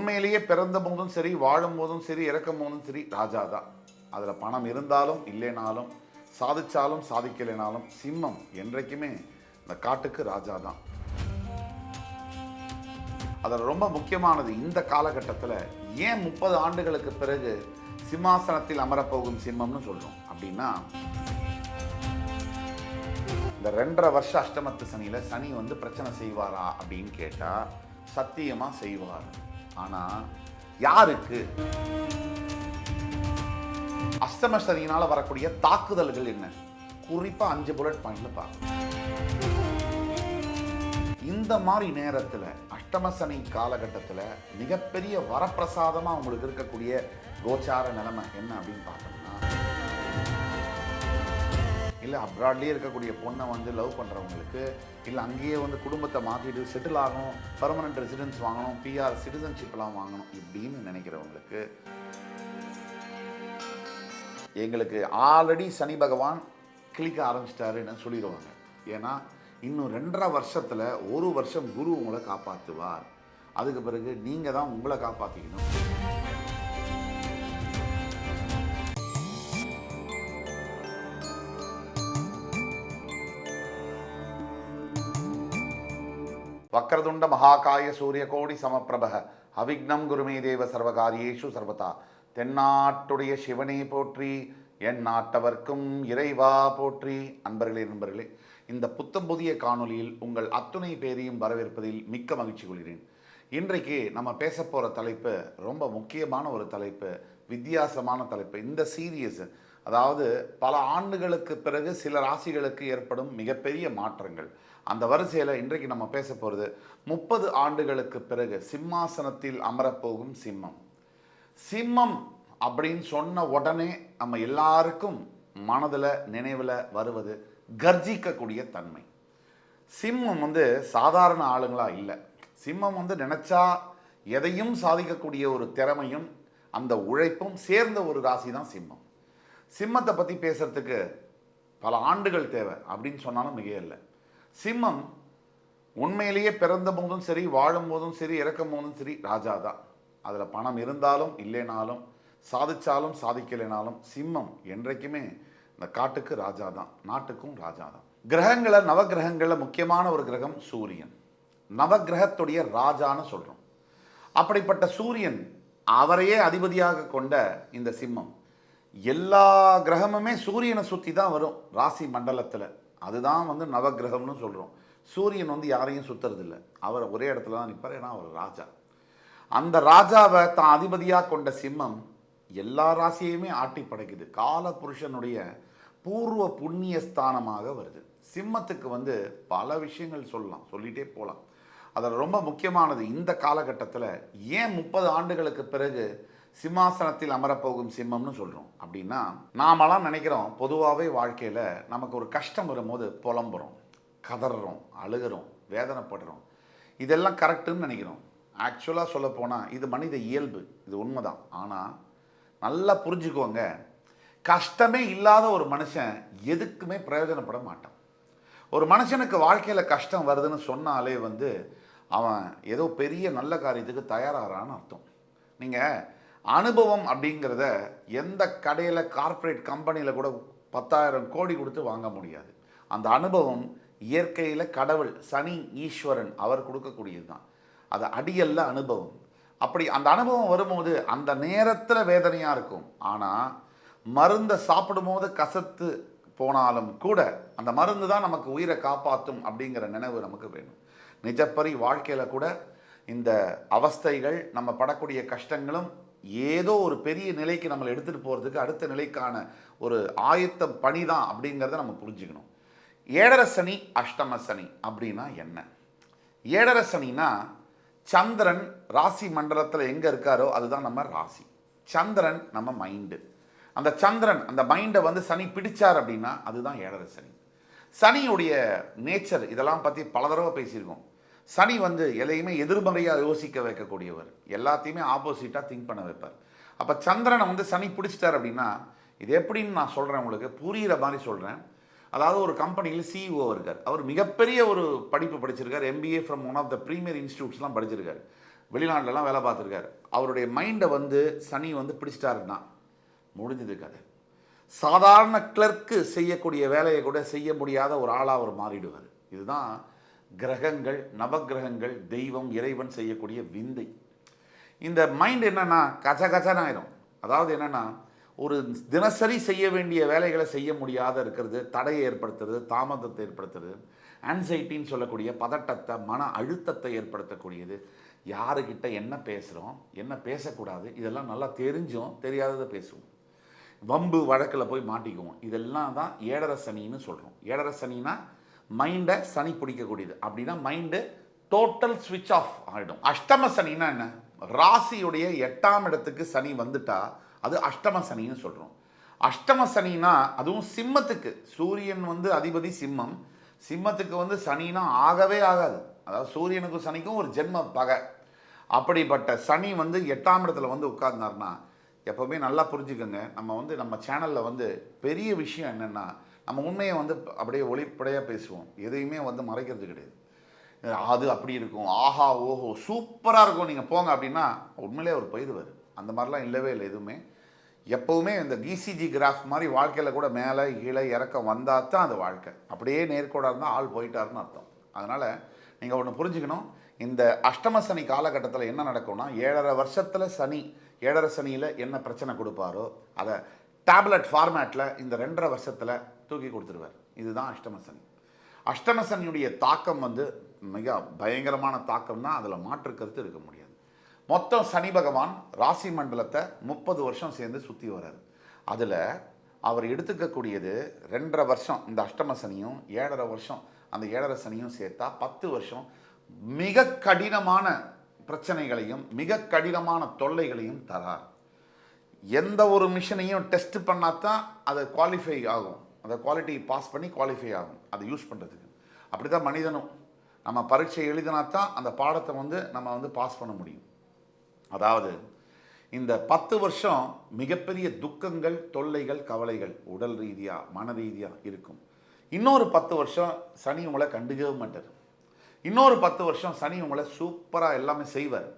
உண்மையிலேயே பிறந்த போதும் சரி, வாழும் போதும் சரி, இறக்கும் போதும் சரி ராஜா தான். அதில் பணம் இருந்தாலும் இல்லைனாலும், சாதிச்சாலும் சாதிக்கலைனாலும் சிம்மம் என்றைக்குமே இந்த காட்டுக்கு ராஜா தான். அதில் ரொம்ப முக்கியமானது இந்த காலகட்டத்தில் ஏன் 30 ஆண்டுகளுக்கு பிறகு சிம்மாசனத்தில் அமரப்போகும் சிம்மம்னு சொல்கிறோம் அப்படின்னா, இந்த 2.5 வருஷ அஷ்டமத்து சனியில் சனி வந்து பிரச்சனை செய்வாரா அப்படின்னு கேட்டால் சத்தியமாக செய்வார். ஆனால் யாருக்கு? அஷ்டம சனியினால் வரக்கூடிய தாக்குதல்கள் என்ன? குறிப்பாக 5 புல்லட் பாயிண்ட்ல பார்க்கணும். இந்த மாதிரி நேரத்தில் அஷ்டம சனி காலகட்டத்தில் மிகப்பெரிய வரப்பிரசாதமாக உங்களுக்கு இருக்கக்கூடிய கோச்சார நிலைமை என்ன அப்படின்னு பார்த்தோம்னா, இல்லை அப்ராட்லேயே இருக்கக்கூடிய பொண்ணை வந்து லவ் பண்ணுறவங்களுக்கு, இல்லை அங்கேயே வந்து குடும்பத்தை மாற்றிட்டு செட்டில் ஆகணும், பர்மனெண்ட் ரெசிடென்ஸ் வாங்கணும், பிஆர் சிட்டிசன்ஷிப்லாம் வாங்கணும் இப்படின்னு நினைக்கிறவங்களுக்கு, எங்களுக்கு ஆல்ரெடி சனி பகவான் கிளிக்க ஆரம்பிச்சிட்டாருன்னு சொல்லிடுவாங்க. ஏன்னா இன்னும் 2.5 வருஷத்தில் 1 வருஷம் குரு உங்களை காப்பாற்றுவார். அதுக்கு பிறகு நீங்கள் தான் உங்களை காப்பாற்றிக்கணும். வக்ரதுண்ட மகாகாய சூரியகோடி சமப்பிரபக அவிக்னம் குருமே தேவ சர்வகாரியேஷு சர்வதா. தென்னாட்டுடைய சிவனே போற்றி, என் நாட்டவர்க்கும் இறைவா போற்றி. நண்பர்களே, இந்த புத்தம் புதிய காணொலியில் உங்கள் அத்துணை பேரையும் வரவேற்பதில் மிக்க மகிழ்ச்சி கொள்கிறேன். இன்றைக்கு நம்ம பேச போகிற தலைப்பு ரொம்ப முக்கியமான ஒரு தலைப்பு, வித்தியாசமான தலைப்பு. இந்த சீரியஸ், அதாவது பல ஆண்டுகளுக்கு பிறகு சில ராசிகளுக்கு ஏற்படும் மிகப்பெரிய மாற்றங்கள். அந்த வரிசையில் இன்றைக்கு நம்ம பேச போகிறது 30 ஆண்டுகளுக்கு பிறகு சிம்மாசனத்தில் அமரப்போகும் சிம்மம். சிம்மம் அப்படின்னு சொன்ன உடனே நம்ம எல்லாருக்கும் மனதில் நினைவில் வருவது கர்ஜிக்கக்கூடிய தன்மை. சிம்மம் வந்து சாதாரண ஆளுங்களா இல்லை. சிம்மம் வந்து நினச்சா எதையும் சாதிக்கக்கூடிய ஒரு திறமையும் அந்த உழைப்பும் சேர்ந்த ஒரு ராசி தான் சிம்மம். சிம்மத்தை பற்றி பேசுறதுக்கு பல ஆண்டுகள் தேவை அப்படின்னு சொன்னாலும் மிக இல்லை. சிம்மம் உண்மையிலேயே பிறந்த போதும் சரி, வாழும் போதும் சரி, இறக்கும் போதும் சரி ராஜா தான். அதில் பணம் இருந்தாலும் இல்லைனாலும், சாதிச்சாலும் சாதிக்கலைனாலும் சிம்மம் என்றைக்குமே இந்த காட்டுக்கு ராஜா தான், நாட்டுக்கும் ராஜா தான். கிரகங்களை, நவகிரகங்களில் முக்கியமான ஒரு கிரகம் சூரியன். நவகிரகத்துடைய ராஜான்னு சொல்கிறோம். அப்படிப்பட்ட சூரியன், அவரையே அதிபதியாக கொண்ட இந்த சிம்மம், எல்லா கிரகமுமே சூரியனை சுற்றி தான் வரும் ராசி மண்டலத்தில். அதுதான் வந்து நவகிரகம்னு சொல்கிறோம். சூரியன் வந்து யாரையும் சுற்றுறதில்ல, அவர் ஒரே இடத்துல தான் நிற்பார். ஏன்னா அவர் ராஜா. அந்த ராஜாவை தான் அதிபதியாக கொண்ட சிம்மம் எல்லா ராசியையுமே ஆட்டி படைக்குது. கால புருஷனுடைய பூர்வ புண்ணிய ஸ்தானமாக வருது. சிம்மத்துக்கு வந்து பல விஷயங்கள் சொல்லலாம், சொல்லிகிட்டே போகலாம். அதில் ரொம்ப முக்கியமானது இந்த காலகட்டத்தில் ஏன் 30 ஆண்டுகளுக்கு பிறகு சிம்மாசனத்தில் அமரப்போகும் சிம்மம்னு சொல்கிறோம் அப்படின்னா, நாமெல்லாம் நினைக்கிறோம் பொதுவாகவே வாழ்க்கையில் நமக்கு ஒரு கஷ்டம் வரும்போது புலம்புறோம், கதறோம், அழுகிறோம், வேதனைப்படுறோம். இதெல்லாம் கரெக்டுன்னு நினைக்கிறோம். ஆக்சுவலாக சொல்லப்போனால் இது மனித இயல்பு, இது உண்மைதான். ஆனால் நல்லா புரிஞ்சுக்கோங்க, கஷ்டமே இல்லாத ஒரு மனுஷன் எதுக்குமே பிரயோஜனப்பட மாட்டான். ஒரு மனுஷனுக்கு வாழ்க்கையில் கஷ்டம் வருதுன்னு சொன்னாலே வந்து அவன் ஏதோ பெரிய நல்ல காரியத்துக்கு தயாராகிறான்னு அர்த்தம். நீங்கள் அனுபவம் அப்படிங்கிறத எந்த கடையில், கார்ப்பரேட் கம்பெனியில் கூட 10,000 கோடி கொடுத்து வாங்க முடியாது. அந்த அனுபவம் இயற்கையில் கடவுள், சனி ஈஸ்வரன் அவர் கொடுக்கக்கூடியது தான். அது அடியல்ல அனுபவம். அப்படி அந்த அனுபவம் வரும்போது அந்த நேரத்தில் வேதனையாக இருக்கும். ஆனால் மருந்தை சாப்பிடும்போது கசத்து போனாலும் கூட அந்த மருந்து தான் நமக்கு உயிரை காப்பாற்றும் அப்படிங்கிற நினைவு நமக்கு வேணும். நிஜப்பரி வாழ்க்கையில் கூட இந்த அவஸ்தைகள், நம்ம படக்கூடிய கஷ்டங்களும் ஏதோ ஒரு பெரிய நிலைக்கு நம்மளை எடுத்துகிட்டு போகிறதுக்கு, அடுத்த நிலைக்கான ஒரு ஆயத்த பணி தான் அப்படிங்கிறத நம்ம புரிஞ்சுக்கணும். 7.5 சனி, அஷ்டம சனி அப்படின்னா என்ன? 7.5 சனினா சந்திரன் ராசி மண்டலத்தில் எங்கே இருக்காரோ அதுதான் நம்ம ராசி. சந்திரன் நம்ம மைண்டு. அந்த சந்திரன், அந்த மைண்டை வந்து சனி பிடிச்சார் அப்படின்னா அதுதான் 7.5 சனி. சனியுடைய நேச்சர் இதெல்லாம் பற்றி பல தடவை பேசியிருக்கோம். சனி வந்து எதையுமே எதிர்மறையாக யோசிக்க வைக்கக்கூடியவர், எல்லாத்தையுமே ஆப்போசிட்டாக திங்க் பண்ண வைப்பார். அப்போ சந்திரனை வந்து சனி பிடிச்சிட்டார் அப்படின்னா இது எப்படின்னு நான் சொல்கிறேன், உங்களுக்கு புரிகிற மாதிரி சொல்கிறேன். அதாவது ஒரு கம்பெனியில் சிஇஓ இருக்கார். அவர் மிகப்பெரிய ஒரு படிப்பு படிச்சிருக்கார். MBA from one of the premier இன்ஸ்டியூட்ஸ்லாம் படிச்சிருக்காரு. வெளிநாட்டிலலாம் வேலை பார்த்துருக்காரு. அவருடைய மைண்டை வந்து சனி வந்து பிடிச்சிட்டாருன்னா முடிஞ்சது கதை. சாதாரண கிளர்க்கு செய்யக்கூடிய வேலையை கூட செய்ய முடியாத ஒரு ஆளாக அவர் மாறிடுவார். இதுதான் கிரகங்கள், நவகிரகங்கள், தெய்வம், இறைவன் செய்யக்கூடிய விந்தை. இந்த மைண்ட் என்னன்னா கச்சகச்சன்னு ஆயிரும். அதாவது என்னன்னா ஒரு தினசரி செய்ய வேண்டிய வேலைகளை செய்ய முடியாத இருக்கிறது, தடையை ஏற்படுத்துறது, தாமதத்தை ஏற்படுத்துறது, ஆன்சைட்டின்னு சொல்லக்கூடிய பதட்டத்தை, மன அழுத்தத்தை ஏற்படுத்தக்கூடியது. யாருக்கிட்ட என்ன பேசுகிறோம், என்ன பேசக்கூடாது, இதெல்லாம் நல்லா தெரிஞ்சும் தெரியாததை பேசுவோம். வம்பு வழக்கில் போய் மாட்டிக்குவோம். இதெல்லாம் தான் ஏழரை சனின்னு சொல்கிறோம். ஏழரை சனினா மைண்டை சனி பிடிக்கக்கூடியது. அப்படின்னா மைண்டு டோட்டல் ஸ்விட்ச் ஆஃப் ஆகிடும். அஷ்டம சனின்னா என்ன? ராசியுடைய 8ஆம் இடத்துக்கு சனி வந்துட்டா அது அஷ்டம சனின்னு சொல்கிறோம். அஷ்டம சனினா அதுவும் சிம்மத்துக்கு, சூரியன் வந்து அதிபதி சிம்மம், சிம்மத்துக்கு வந்து சனினா ஆகவே ஆகாது. அதாவது சூரியனுக்கும் சனிக்கும் ஒரு ஜென்ம பகை. அப்படிப்பட்ட சனி வந்து 8ஆம் இடத்துல வந்து உட்கார்ந்தாருன்னா எப்போவுமே நல்லா புரிஞ்சுக்கோங்க. நம்ம வந்து நம்ம சேனலில் வந்து பெரிய விஷயம் என்னென்னா நம்ம உண்மையை வந்து அப்படியே ஒளிப்படையாக பேசுவோம். எதையுமே வந்து மறைக்கிறது கிடையாது. அது அப்படி இருக்கும், ஆஹா ஓஹோ சூப்பராக இருக்கும், நீங்கள் போங்க அப்படின்னா உண்மையிலே அவர் போயிடுவார். அந்த மாதிரிலாம் இல்லவே இல்லை எதுவுமே. எப்போவுமே இந்த இசிஜி கிராஃப் மாதிரி வாழ்க்கையில் கூட மேலே கீழே இறக்கம் வந்தால் தான் அது வாழ்க்கை. அப்படியே நேர்கோடாக இருந்தால் ஆள் போயிட்டாருன்னு அர்த்தம். அதனால் நீங்கள் ஒன்று புரிஞ்சுக்கணும். இந்த அஷ்டம சனி காலகட்டத்தில் என்ன நடக்கும்னா 7.5 வருஷத்தில் சனி, 7.5 சனியில் என்ன பிரச்சனை கொடுப்பாரோ அதை டேப்லெட் ஃபார்மேட்டில் இந்த 2.5 வருஷத்தில் தூக்கி கொடுத்துருவார். இதுதான் அஷ்டம சனி. அஷ்டம சனியுடைய தாக்கம் வந்து மிக பயங்கரமான தாக்கம் தான், அதில் மாற்று கருத்து இருக்க முடியாது. மொத்தம் சனி பகவான் ராசி மண்டலத்தை 30 வருஷம் சேர்ந்து சுற்றி வர்றார். அதில் அவர் எடுத்துக்கக்கூடியது 2.5 வருஷம் இந்த அஷ்டம சனியும் 7.5 வருஷம் அந்த 7.5 சனியும் சேர்த்தா 10 வருஷம் மிக கடினமான பிரச்சனைகளையும் மிக கடினமான தொல்லைகளையும் தரார். எந்த ஒரு மிஷினையும் டெஸ்ட் பண்ணாதான் அதை குவாலிஃபை ஆகும், அந்த குவாலிட்டி பாஸ் பண்ணி குவாலிஃபை ஆகும் அதை யூஸ் பண்ணுறதுக்கு. அப்படி தான் மனிதனும் நம்ம பரீட்சை எழுதினா தான் அந்த பாடத்தை வந்து நம்ம வந்து பாஸ் பண்ண முடியும். அதாவது இந்த 10 வருஷம் மிகப்பெரிய துக்கங்கள், தொல்லைகள், கவலைகள் உடல் ரீதியாக மன ரீதியாக இருக்கும். இன்னொரு 10 வருஷம் சனி உங்களை கண்டுக்கவே மாட்டார். இன்னொரு 10 வருஷம் சனி உங்களை சூப்பராக எல்லாமே செய்வார்.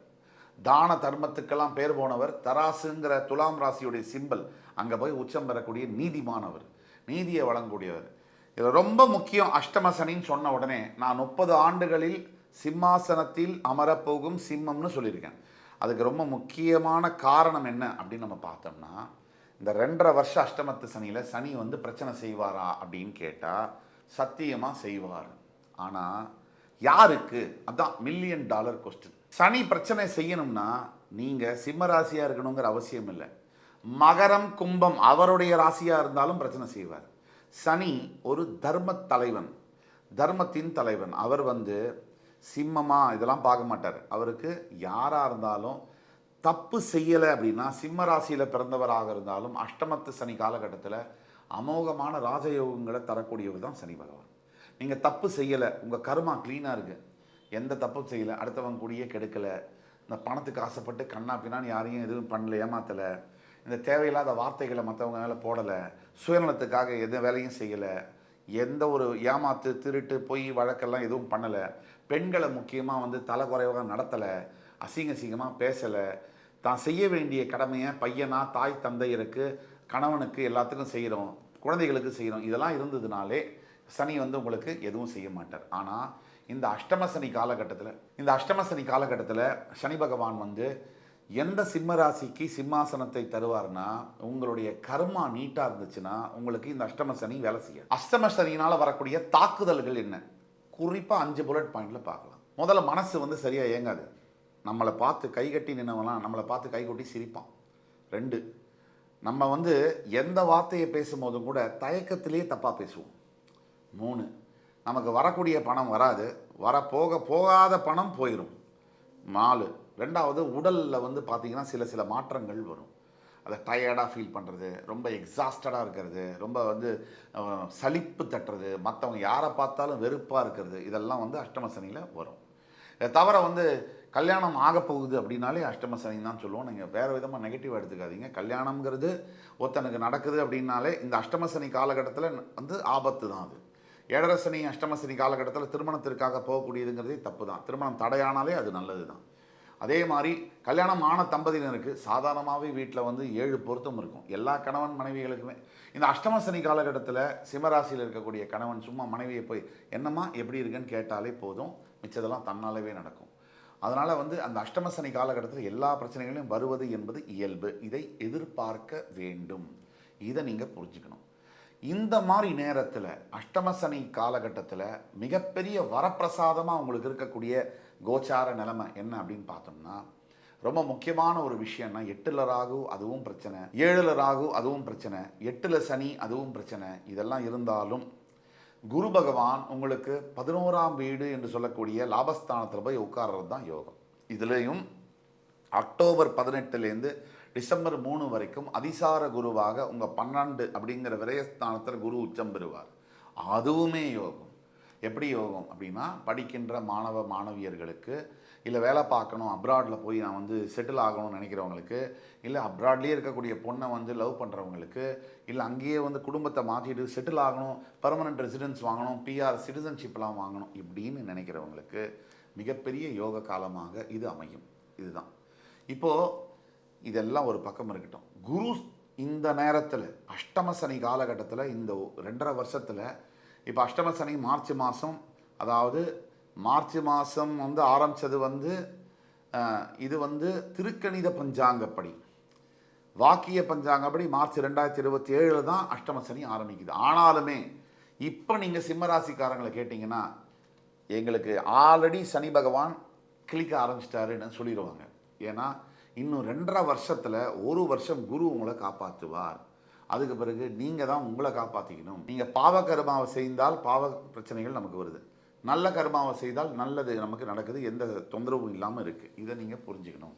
தான தர்மத்துக்கெல்லாம் பேர் போனவர், தராசுங்கிற துலாம் ராசியுடைய சிம்பல், அங்கே போய் உச்சம் பெறக்கூடிய நீதிமானவர், நீதியை வழங்கக்கூடியவர். இதில் ரொம்ப முக்கியம் அஷ்டம சனின்னு சொன்ன உடனே நான் 30 ஆண்டுகளில் சிம்மாசனத்தில் அமரப்போகும் சிம்மம்னு சொல்லியிருக்கேன். அதுக்கு ரொம்ப முக்கியமான காரணம் என்ன அப்படின்னு நம்ம பார்த்தோம்னா, இந்த 2.5 வருஷம் அஷ்டமத்து சனியில் சனி வந்து பிரச்சனை செய்வாரா அப்படின்னு கேட்டால் சத்தியமாக செய்வார். ஆனால் யாருக்கு? அதான் $1,000,000 கொஸ்டின். சனி பிரச்சனை செய்யணும்னா நீங்கள் சிம்ம ராசியாக இருக்கணுங்கிற அவசியம் இல்லை. மகரம், கும்பம் அவருடைய ராசியாக இருந்தாலும் பிரச்சனை செய்வார். சனி ஒரு தர்ம தலைவன், தர்மத்தின் தலைவன். அவர் வந்து சிம்மமா இதெல்லாம் பார்க்க மாட்டார். அவருக்கு யாராக இருந்தாலும் தப்பு செய்யலை அப்படின்னா, சிம்ம ராசியில் பிறந்தவராக இருந்தாலும் அஷ்டமத்து சனி காலகட்டத்தில் அமோகமான ராஜயோகங்களை தரக்கூடியவர் தான் சனி பகவான். நீங்கள் தப்பு செய்யலை, உங்கள் கர்மா க்ளீனாக இருக்குது, எந்த தப்பும் செய்யலை, அடுத்தவங்க கூடியே கெடுக்கலை, இந்த பணத்துக்கு ஆசைப்பட்டு கண்ணா பின்னான்னு யாரையும் எதுவும் பண்ணல, ஏமாத்தலை, இந்த தேவையில்லாத வார்த்தைகளை மற்றவங்க மேலே போடலை, சுயநலத்துக்காக எந்த வேலையும் செய்யலை, எந்த ஒரு ஏமாத்து, திருட்டு, பொய் வழக்கெல்லாம் எதுவும் பண்ணலை, பெண்களை முக்கியமாக வந்து தலைக்குறைவாக நடத்தலை, அசிங்கமாக பேசலை, தான் செய்ய வேண்டிய கடமையை பையனா, தாய் தந்தையருக்கு, கணவனுக்கு எல்லாத்துக்கும் செய்கிறோம், குழந்தைகளுக்கு செய்கிறோம், இதெல்லாம் இருந்ததுனாலே சனி வந்து உங்களுக்கு எதுவும் செய்ய மாட்டார். ஆனால் இந்த அஷ்டம சனி காலகட்டத்தில் சனி பகவான் வந்து எந்த சிம்ம ராசிக்கு சிம்மாசனத்தை தருவார்னா, உங்களுடைய கர்மா நீட்டாக இருந்துச்சுன்னா உங்களுக்கு இந்த அஷ்டம சனி வேலை செய்யும். அஷ்டம சனியினால் வரக்கூடிய தாக்குதல்கள் என்ன? குறிப்பாக 5 புல்லட் பாயிண்டில் பார்க்கலாம். முதல்ல மனசு வந்து சரியாக இயங்காது. நம்மளை பார்த்து கைகட்டி நின்னவெல்லாம் நம்மளை பார்த்து கைகொட்டி சிரிப்பான். 2, நம்ம வந்து எந்த வார்த்தையை பேசும்போதும் கூட தயக்கத்திலேயே தப்பாக பேசுவோம். 3, நமக்கு வரக்கூடிய பணம் வராது, போகாத பணம் போயிடும். 4, ரெண்டாவது உடலில் வந்து பார்த்திங்கன்னா சில மாற்றங்கள் வரும். அதை டயர்டாக ஃபீல் பண்ணுறது, ரொம்ப எக்ஸாஸ்டடாக இருக்கிறது, ரொம்ப வந்து சலிப்பு தட்டுறது, மற்றவங்க யாரை பார்த்தாலும் வெறுப்பாக இருக்கிறது, இதெல்லாம் வந்து அஷ்டம சனியில் வரும். இதை தவிர வந்து கல்யாணம் ஆக போகுது அப்படின்னாலே அஷ்டம சனி தான் சொல்லுவோம். நீங்கள் வேறு விதமாக நெகட்டிவாக எடுத்துக்காதீங்க. கல்யாணங்கிறது ஒருத்தனுக்கு நடக்குது அப்படின்னாலே இந்த அஷ்டம சனி காலகட்டத்தில் வந்து ஆபத்து தான். அது 7.5 சனி அஷ்டம சனி காலகட்டத்தில் திருமணத்திற்காக போகக்கூடியதுங்கிறதே தப்பு தான். திருமணம் தடையானாலே அது நல்லது தான். அதே மாதிரி கல்யாணம் ஆன தம்பதியினருக்கு சாதாரணமாகவே வீட்டில் வந்து 7 பொருத்தம் இருக்கும். எல்லா கணவன் மனைவிகளுக்குமே இந்த அஷ்டம சனி காலகட்டத்தில் சிம்மராசியில் இருக்கக்கூடிய கணவன் சும்மா மனைவியை போய் என்னம்மா எப்படி இருக்குன்னு கேட்டாலே போதும், மிச்சதெல்லாம் தன்னாலவே நடக்கும். அதனால் வந்து அந்த அஷ்டம சனி காலகட்டத்தில் எல்லா பிரச்சனைகளையும் வருவது என்பது இயல்பு. இதை எதிர்பார்க்க வேண்டும். இதை நீங்கள் புரிஞ்சுக்கணும். இந்த மாதிரி நேரத்தில் அஷ்டம சனி காலகட்டத்தில் மிகப்பெரிய வரப்பிரசாதமாக உங்களுக்கு இருக்கக்கூடிய கோச்சார நிலைமை என்ன அப்படின்னு பார்த்தோம்னா, ரொம்ப முக்கியமான ஒரு விஷயம்னா 8ல் ராகு அதுவும் பிரச்சனை, 7ல் ராகு அதுவும் பிரச்சனை, 8ல் சனி அதுவும் பிரச்சனை. இதெல்லாம் இருந்தாலும் குரு பகவான் உங்களுக்கு 11ஆம் வீடு என்று சொல்லக்கூடிய லாபஸ்தானத்தில் போய் உட்கார்றது தான் யோகம். இதுலேயும் அக்டோபர் 18லேருந்து டிசம்பர் 3 வரைக்கும் அதிசார குருவாக உங்கள் 12 அப்படிங்கிற விரயஸ்தானத்தில் குரு உச்சம் பெறுவார். அதுவுமே யோகம். எப்படி யோகம் அப்படின்னா, படிக்கின்ற மாணவ மாணவியர்களுக்கு, இல்லை வேலை பார்க்கணும் அப்ராடில் போய் நான் வந்து செட்டில் ஆகணும்னு நினைக்கிறவங்களுக்கு, இல்லை அப்ராட்லேயே இருக்கக்கூடிய பொண்ணை வந்து லவ் பண்ணுறவங்களுக்கு, இல்லை அங்கேயே வந்து குடும்பத்தை மாற்றிட்டு செட்டில் ஆகணும், பர்மனெண்ட் ரெசிடென்ஸ் வாங்கணும், பிஆர் சிட்டிசன்ஷிப்லாம் வாங்கணும் இப்படின்னு நினைக்கிறவங்களுக்கு மிகப்பெரிய யோக காலமாக இது அமையும். இதுதான். இப்போது இதெல்லாம் ஒரு பக்கம் இருக்கட்டும். குரு இந்த நேரத்தில் அஷ்டம சனி காலகட்டத்தில் இந்த 2.5 வருஷத்தில் இப்போ அஷ்டம சனி மார்ச் மாதம், அதாவது மார்ச் மாதம் வந்து ஆரம்பித்தது வந்து இது வந்து திருக்கணித பஞ்சாங்கப்படி, வாக்கிய பஞ்சாங்கப்படி மார்ச் 2027 தான் அஷ்டம சனி ஆரம்பிக்குது. ஆனாலுமே இப்போ நீங்கள் சிம்மராசிக்காரங்களை கேட்டிங்கன்னா எங்களுக்கு ஆல்ரெடி சனி பகவான் கிளிக்க ஆரம்பிச்சிட்டாருன்னு சொல்லிடுவாங்க. ஏன்னா இன்னும் 2.5 வருஷத்தில் 1 வருஷம் குரு உங்களை காப்பாற்றுவார். அதுக்கு பிறகு நீங்கள் தான் உங்களை காப்பாற்றிக்கணும். நீங்கள் பாவ கர்மாவை செய்தால் பாவ பிரச்சனைகள் நமக்கு வருது, நல்ல கர்மாவை செய்தால் நல்லது நமக்கு நடக்குது, எந்த தொந்தரவும் இல்லாமல் இருக்குது. இதை நீங்கள் புரிஞ்சுக்கணும்.